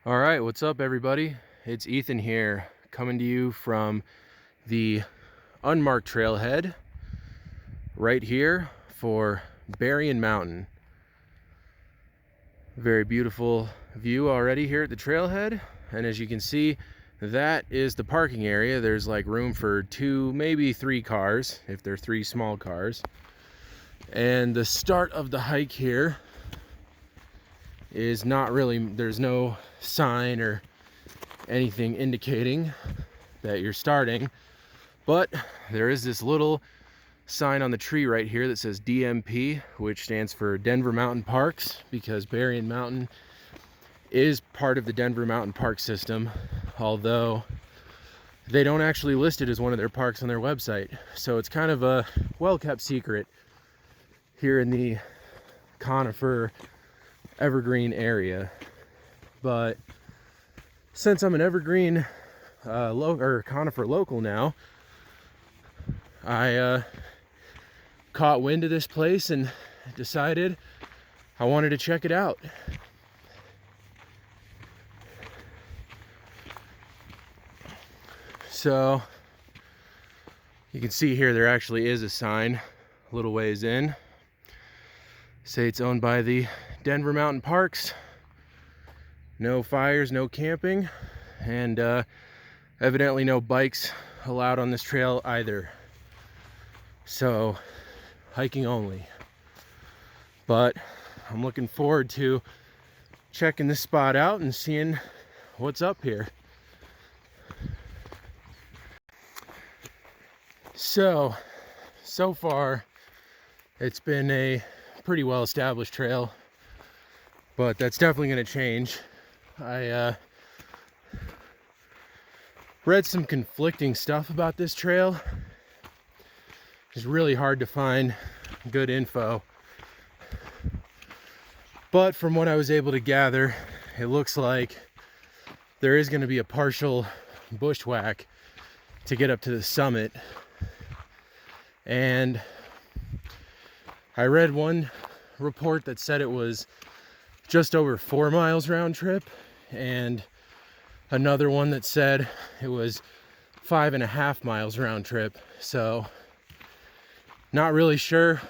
All right, what's up, everybody? It's Ethan here, coming to you from the unmarked trailhead right here for Berrian Mountain. Very beautiful view already here at the trailhead, and as you can see, that is the parking area. There's like room for 2, maybe 3 cars, if they're 3 small cars. And the start of the hike here is not really, there's no sign or anything indicating that you're starting, but there is this little sign on the tree right here that says DMP, which stands for Denver Mountain Parks, because Berrian Mountain is part of the Denver Mountain Park system, although they don't actually list it as one of their parks on their website. So it's kind of a well-kept secret here in the Conifer Evergreen area. But since I'm an Evergreen or Conifer local now, I caught wind of this place and decided I wanted to check it out. So you can see here there actually is a sign a little ways in. Say it's owned by the Denver Mountain Parks. No fires, no camping, and evidently no bikes allowed on this trail either. So hiking only. But I'm looking forward to checking this spot out and seeing what's up here. So far it's been a pretty well established trail, but that's definitely going to change. I read some conflicting stuff about this trail. It's really hard to find good info, but from what I was able to gather, it looks like there is going to be a partial bushwhack to get up to the summit. And I read one report that said it was just over 4 miles round trip, and another one that said it was 5.5 miles round trip. So not really sure.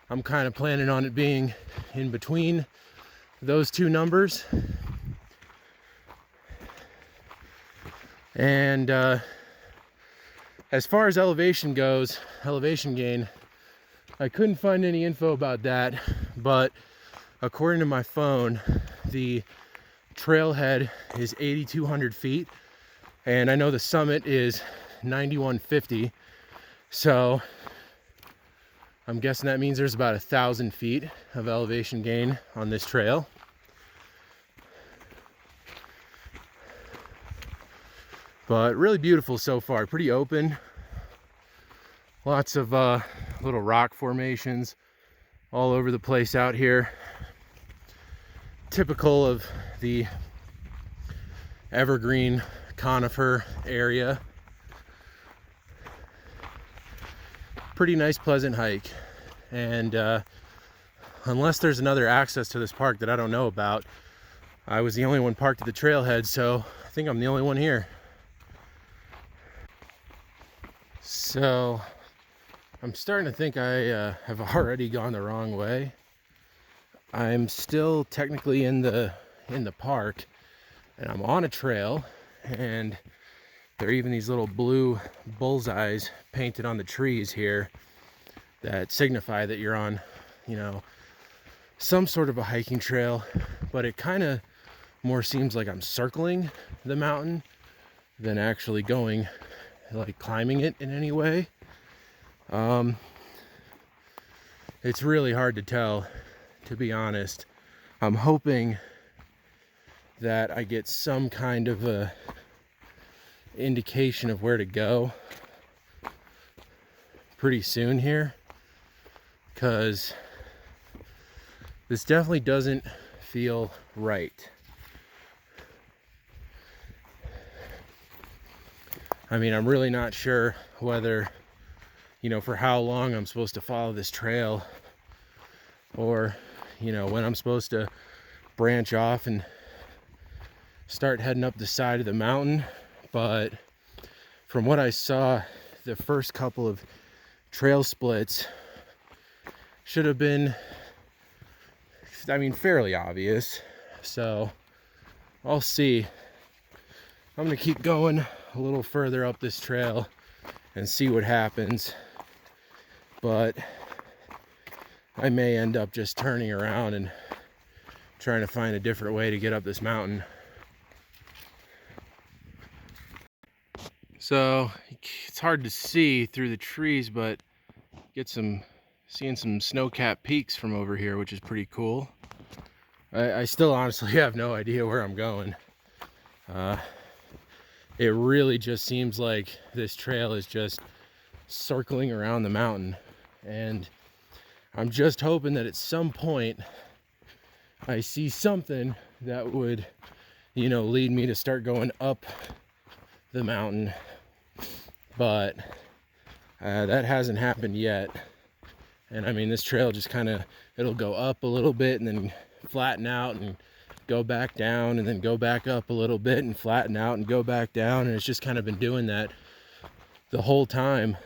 I'm kind of planning on it being in between those two numbers. And as far as elevation goes, elevation gain, I couldn't find any info about that, but according to my phone, the trailhead is 8,200 feet, and I know the summit is 9,150. So I'm guessing that means there's about 1,000 feet of elevation gain on this trail. But really beautiful so far, pretty open. Lots of little rock formations all over the place out here. Typical of the evergreen conifer area. Pretty nice, pleasant hike. And unless there's another access to this park that I don't know about, I was the only one parked at the trailhead, so I think I'm the only one here. So I'm starting to think I have already gone the wrong way. I'm still technically in the park, and I'm on a trail, and there are even these little blue bullseyes painted on the trees here that signify that you're on, some sort of a hiking trail. But it kind of more seems like I'm circling the mountain than actually going, like climbing it in any way. It's really hard to tell, to be honest. I'm hoping that I get some kind of a indication of where to go pretty soon here, because this definitely doesn't feel right. I mean, I'm really not sure whether, for how long I'm supposed to follow this trail, or, when I'm supposed to branch off and start heading up the side of the mountain. But from what I saw, the first couple of trail splits should have been, I mean, fairly obvious. So I'll see. I'm gonna keep going a little further up this trail and see what happens. But I may end up just turning around and trying to find a different way to get up this mountain. So it's hard to see through the trees, but seeing some snow-capped peaks from over here, which is pretty cool. I still honestly have no idea where I'm going. It really just seems like this trail is just circling around the mountain, and I'm just hoping that at some point I see something that would, you know, lead me to start going up the mountain, but that hasn't happened yet. And I mean, this trail just kind of, it'll go up a little bit and then flatten out and go back down, and then go back up a little bit and flatten out and go back down, and it's just kind of been doing that the whole time.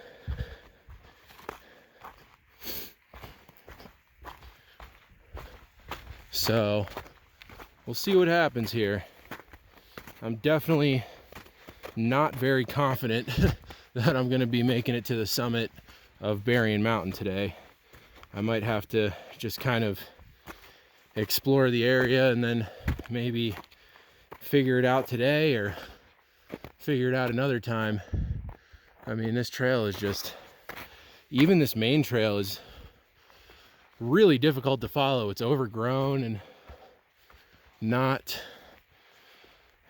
So we'll see what happens here. I'm definitely not very confident that I'm going to be making it to the summit of Berrian Mountain today. I might have to just kind of explore the area and then maybe figure it out today or figure it out another time. I mean, this trail is just, even this main trail is really difficult to follow. It's overgrown and not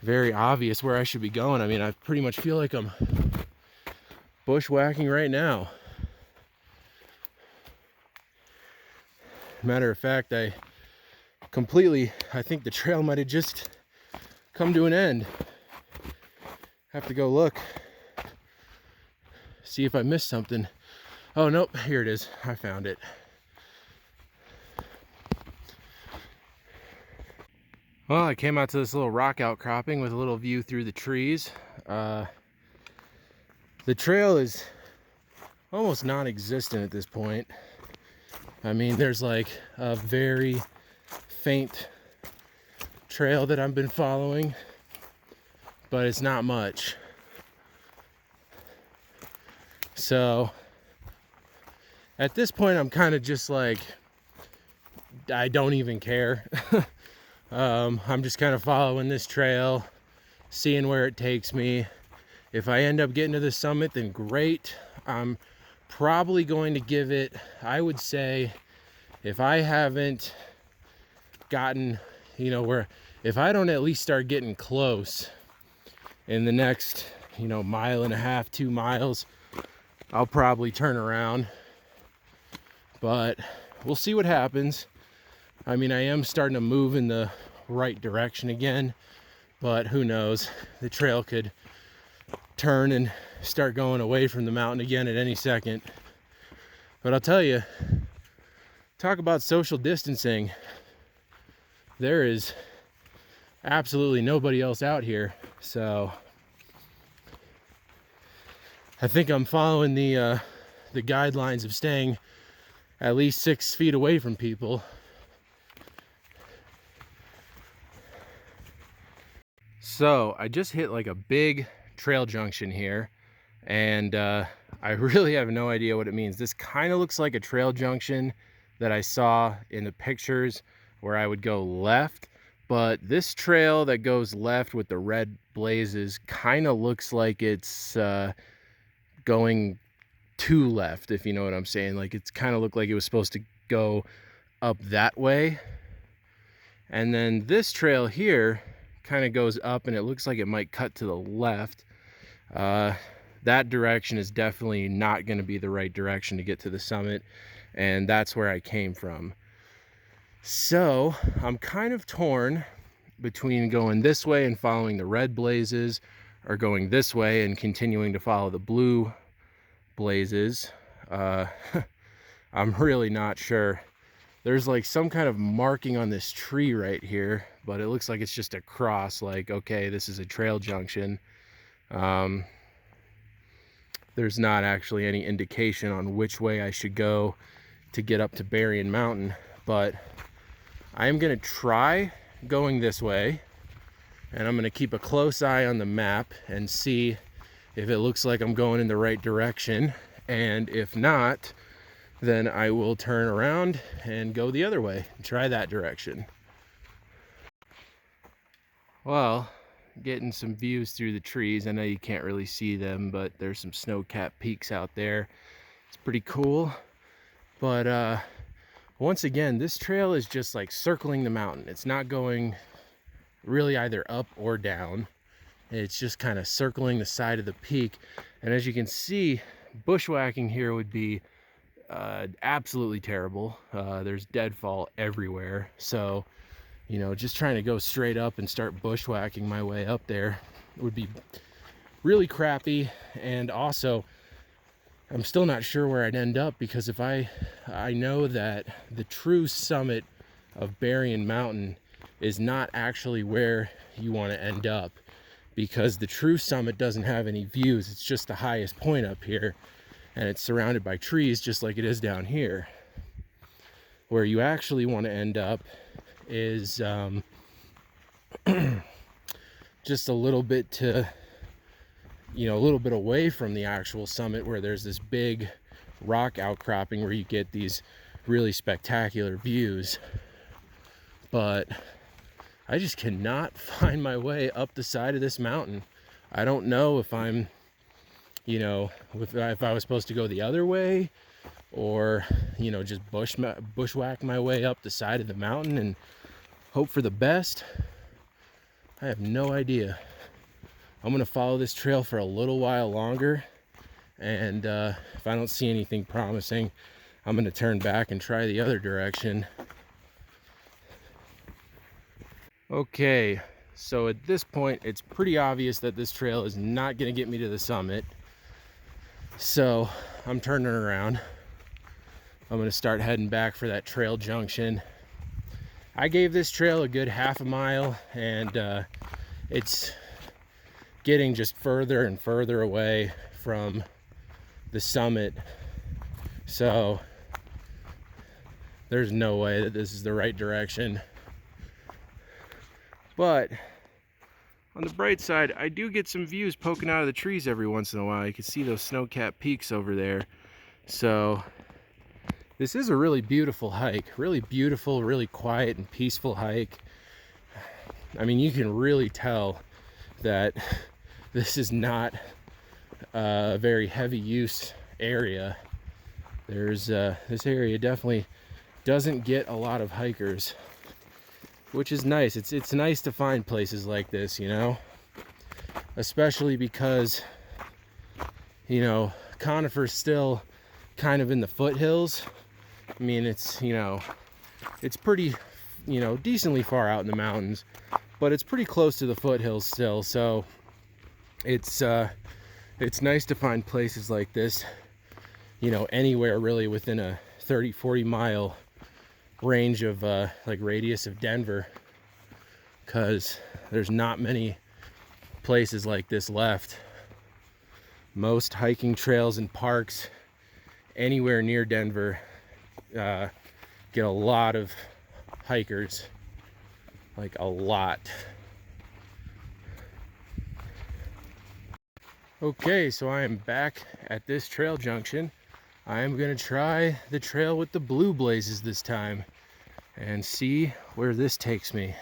very obvious where I should be going. I mean, I pretty much feel like I'm bushwhacking right now. Matter of fact, I think the trail might have just come to an end. Have to go look, see if I missed something. Oh, nope, here it is. I found it. Well, I came out to this little rock outcropping with a little view through the trees. The trail is almost non-existent at this point. I mean, there's like a very faint trail that I've been following, but it's not much. So at this point, I'm kind of just like, I don't even care. I'm just kind of following this trail, seeing where it takes me. If I end up getting to the summit, then great. I'm probably going to give it, I would say, if I haven't gotten, you know, where, if I don't at least start getting close in the next, you know, 1.5 miles, 2 miles, I'll probably turn around. But we'll see what happens. I mean, I am starting to move in the right direction again, but who knows? The trail could turn and start going away from the mountain again at any second. But I'll tell you, talk about social distancing. There is absolutely nobody else out here. So I think I'm following the guidelines of staying at least 6 feet away from people. So I just hit like a big trail junction here, and I really have no idea what it means. This kind of looks like a trail junction that I saw in the pictures where I would go left, but this trail that goes left with the red blazes kind of looks like it's going to left, if you know what I'm saying. Like, it's kind of looked like it was supposed to go up that way. And then this trail here kind of goes up, and it looks like it might cut to the left. That direction is definitely not going to be the right direction to get to the summit, and that's where I came from. So I'm kind of torn between going this way and following the red blazes, or going this way and continuing to follow the blue blazes. I'm really not sure. There's like some kind of marking on this tree right here but it looks like it's just a cross, like, okay, this is a trail junction. There's not actually any indication on which way I should go to get up to Berrian Mountain, but I am gonna try going this way, and I'm gonna keep a close eye on the map and see if it looks like I'm going in the right direction. And if not, then I will turn around and go the other way and try that direction. Well, getting some views through the trees. I know you can't really see them, but there's some snow-capped peaks out there. It's pretty cool. But once again, this trail is just like circling the mountain. It's not going really either up or down. It's just kind of circling the side of the peak. And as you can see, bushwhacking here would be absolutely terrible. There's deadfall everywhere. So, you know, just trying to go straight up and start bushwhacking my way up there would be really crappy. And also, I'm still not sure where I'd end up, because if I know that the true summit of Berrian Mountain is not actually where you want to end up, because the true summit doesn't have any views. It's just the highest point up here, and it's surrounded by trees just like it is down here. Where you actually want to end up is just a little bit to, you know, a little bit away from the actual summit, where there's this big rock outcropping where you get these really spectacular views. But I just cannot find my way up the side of this mountain. I don't know if I'm, you know, if I was supposed to go the other way, or, you know, just bushwhack my way up the side of the mountain and hope for the best. I have no idea. I'm gonna follow this trail for a little while longer, and if I don't see anything promising, I'm gonna turn back and try the other direction. Okay, so at this point, it's pretty obvious that this trail is not gonna get me to the summit. So I'm turning around. I'm gonna start heading back for that trail junction. I gave this trail a good half a mile, and it's getting just further and further away from the summit. So there's no way that this is the right direction. But on the bright side, I do get some views poking out of the trees every once in a while. You can see those snow-capped peaks over there. So this is a really beautiful hike, really beautiful, really quiet and peaceful hike. I mean, you can really tell that this is not a very heavy use area. There's this area definitely doesn't get a lot of hikers, which is nice. It's nice to find places like this, you know, especially because, you know, Conifer's still kind of in the foothills. I mean, it's, you know, it's pretty, you know, decently far out in the mountains, but it's pretty close to the foothills still. So it's nice to find places like this, you know, anywhere really within a 30-40 mile range of like radius of Denver, because there's not many places like this left. Most hiking trails and parks anywhere near Denver get a lot of hikers, like a lot. Okay, so I am back at this trail junction. I am gonna try the trail with the blue blazes this time and see where this takes me.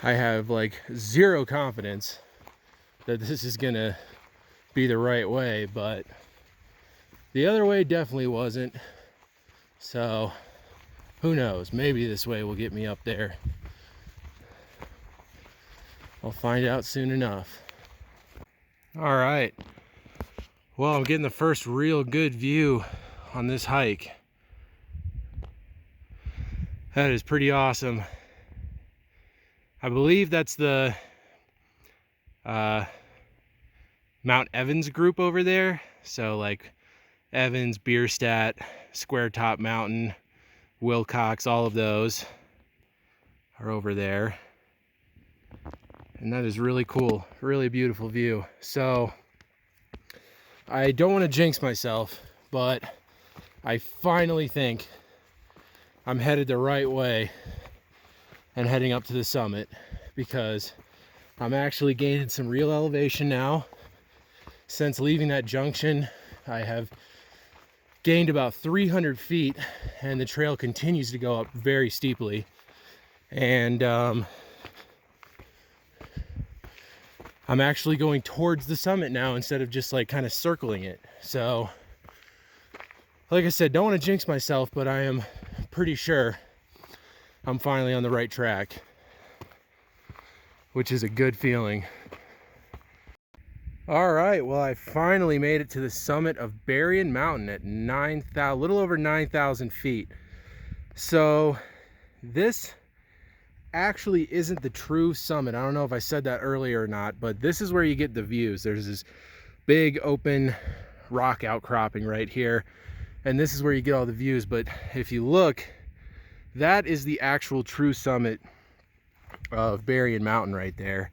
I have like zero confidence that this is gonna be the right way, but the other way definitely wasn't. So who knows, maybe this way will get me up there. I'll find out soon enough. All right, well, I'm getting the first real good view on this hike. That is pretty awesome. I believe that's the Mount Evans group over there. So like Evans, Bierstadt, Square Top Mountain, Wilcox, all of those are over there. And that is really cool, really beautiful view. So I don't want to jinx myself, but I finally think I'm headed the right way and heading up to the summit, because I'm actually gaining some real elevation now. Since leaving that junction, I have gained about 300 feet, and the trail continues to go up very steeply. And I'm actually going towards the summit now instead of just like kind of circling it. So like I said, don't want to jinx myself, but I am pretty sure I'm finally on the right track, which is a good feeling. All right, well, I finally made it to the summit of Berrian Mountain at a little over 9,000 feet. So this actually isn't the true summit. I don't know if I said that earlier or not, but this is where you get the views. There's this big open rock outcropping right here, and this is where you get all the views. But if you look, that is the actual true summit of Berrian Mountain right there.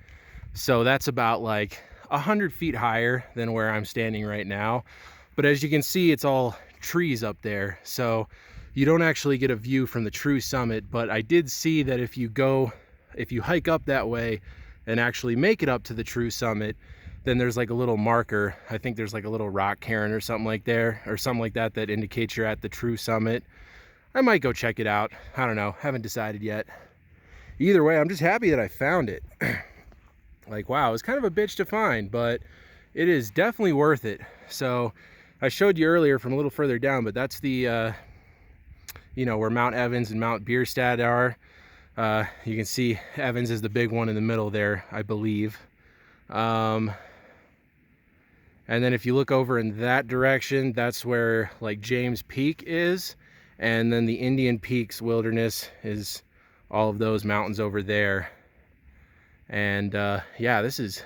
So that's about like 100 feet higher than where I'm standing right now. But as you can see, it's all trees up there, so you don't actually get a view from the true summit. But I did see that if you hike up that way and actually make it up to the true summit, then there's like a little marker. I think there's like a little rock cairn or something like that that indicates you're at the true summit. I might go check it out. I don't know, haven't decided yet. Either way, I'm just happy that I found it. Like, wow, it's kind of a bitch to find, but it is definitely worth it. So I showed you earlier from a little further down, but that's the you know, where Mount Evans and Mount Bierstadt are. You can see Evans is the big one in the middle there, I believe. And then if you look over in that direction, that's where like James Peak is. And then the Indian Peaks Wilderness is all of those mountains over there. And yeah, this is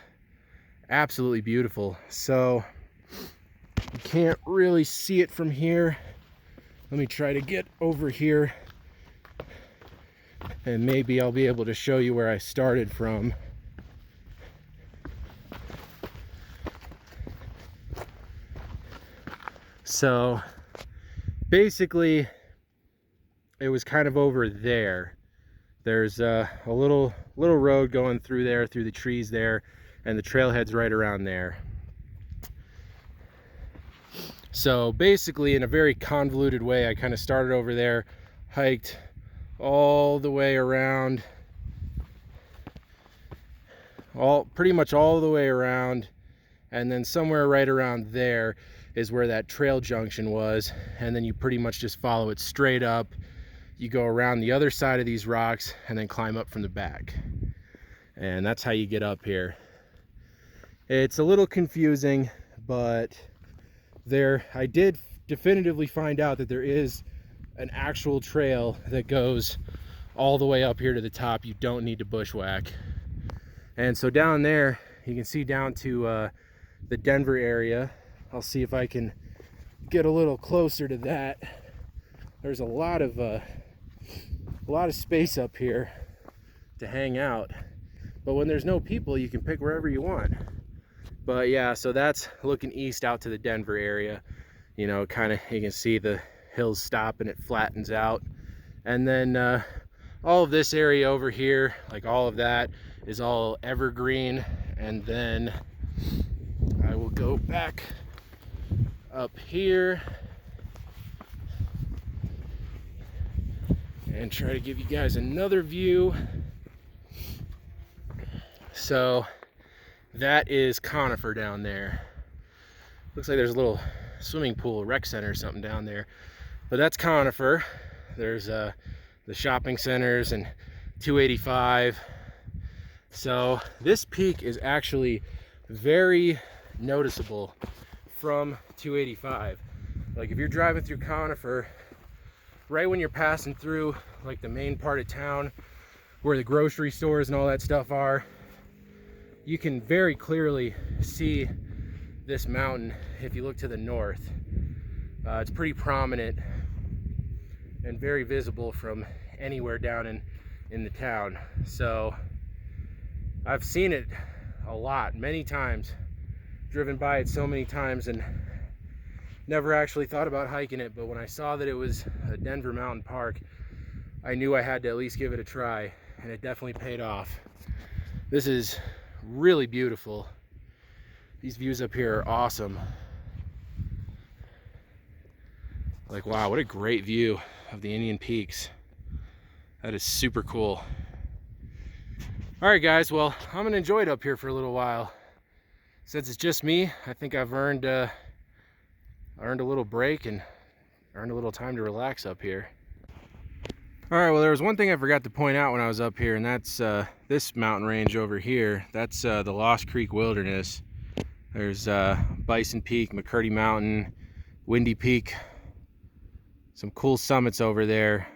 absolutely beautiful. So you can't really see it from here. Let me try to get over here, and maybe I'll be able to show you where I started from. So basically it was kind of over there. There's a little road going through there, through the trees there, and the trailhead's right around there. So basically, in a very convoluted way, I kind of started over there, hiked all the way around, pretty much all the way around, and then somewhere right around there is where that trail junction was, and then you pretty much just follow it straight up. You go around the other side of these rocks and then climb up from the back, and that's how you get up here. It's a little confusing, but I did definitively find out that there is an actual trail that goes all the way up here to the top. You don't need to bushwhack. And so down there, you can see down to the Denver area. I'll see if I can get a little closer to that. There's a lot of space up here to hang out, but when there's no people, you can pick wherever you want. But yeah, so that's looking east out to the Denver area. You know, kind of, you can see the hills stop and it flattens out. And then all of this area over here, like all of that is all evergreen. And then I will go back up here and try to give you guys another view. So that is Conifer down there. Looks like there's a little swimming pool, rec center or something down there. But that's Conifer. There's the shopping centers and 285. So this peak is actually very noticeable from 285. Like if you're driving through Conifer, right when you're passing through like the main part of town where the grocery stores and all that stuff are, you can very clearly see this mountain if you look to the north. It's pretty prominent and very visible from anywhere down in the town. So I've seen it a lot, many times, driven by it so many times, and never actually thought about hiking it. But when I saw that it was a Denver Mountain Park, I knew I had to at least give it a try, and it definitely paid off. This is really beautiful. These views up here are awesome. Like, wow, what a great view of the Indian Peaks. That is super cool. All right, guys, well, I'm gonna enjoy it up here for a little while. Since it's just me, I think I've earned a little break and earned a little time to relax up here. All right, well, there was one thing I forgot to point out when I was up here, and that's this mountain range over here. That's the Lost Creek Wilderness. There's Bison Peak, McCurdy Mountain, Windy Peak, some cool summits over there,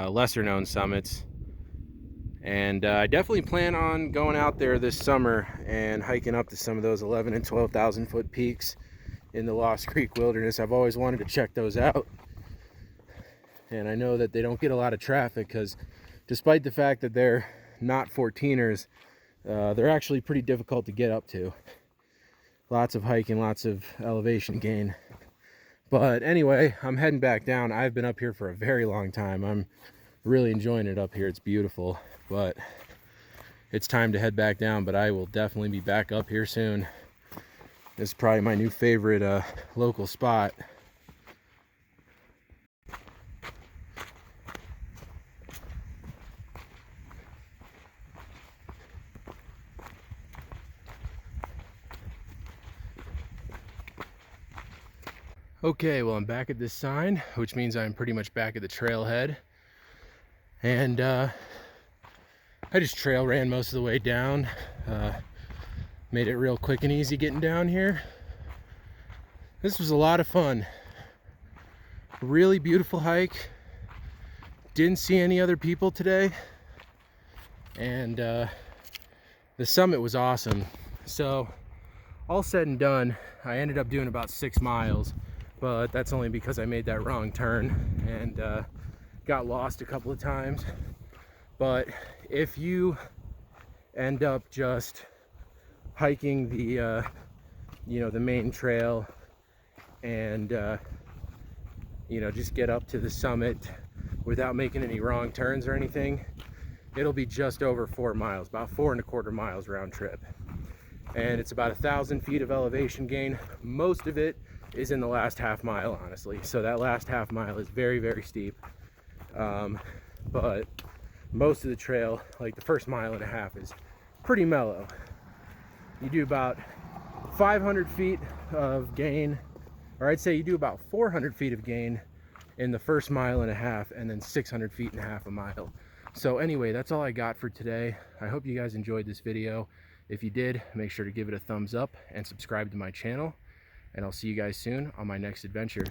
lesser known summits. And I definitely plan on going out there this summer and hiking up to some of those 11,000 and 12,000 foot peaks in the Lost Creek Wilderness. I've always wanted to check those out. And I know that they don't get a lot of traffic because despite the fact that they're not 14ers, they're actually pretty difficult to get up to. Lots of hiking, lots of elevation gain. But anyway, I'm heading back down. I've been up here for a very long time. I'm really enjoying it up here. It's beautiful, but it's time to head back down. But I will definitely be back up here soon. This is probably my new favorite local spot. Okay, well, I'm back at this sign, which means I'm pretty much back at the trailhead. And I just trail ran most of the way down. Made it real quick and easy getting down here. This was a lot of fun. Really beautiful hike. Didn't see any other people today. And the summit was awesome. So, all said and done, I ended up doing about 6 miles. But that's only because I made that wrong turn and got lost a couple of times. But if you end up just hiking the the main trail and just get up to the summit without making any wrong turns or anything, it'll be just over 4 miles, about 4.25 miles round trip. And it's about 1,000 feet of elevation gain. Most of it is in the last half mile, honestly. So that last half mile is very, very steep. But most of the trail, like the first 1.5 miles, is pretty mellow. You do about 500 feet of gain, or I'd say you do about 400 feet of gain in the first 1.5 miles, and then 600 feet and a half a mile. So anyway, that's all I got for today. I hope you guys enjoyed this video. If you did, make sure to give it a thumbs up and subscribe to my channel. And I'll see you guys soon on my next adventure.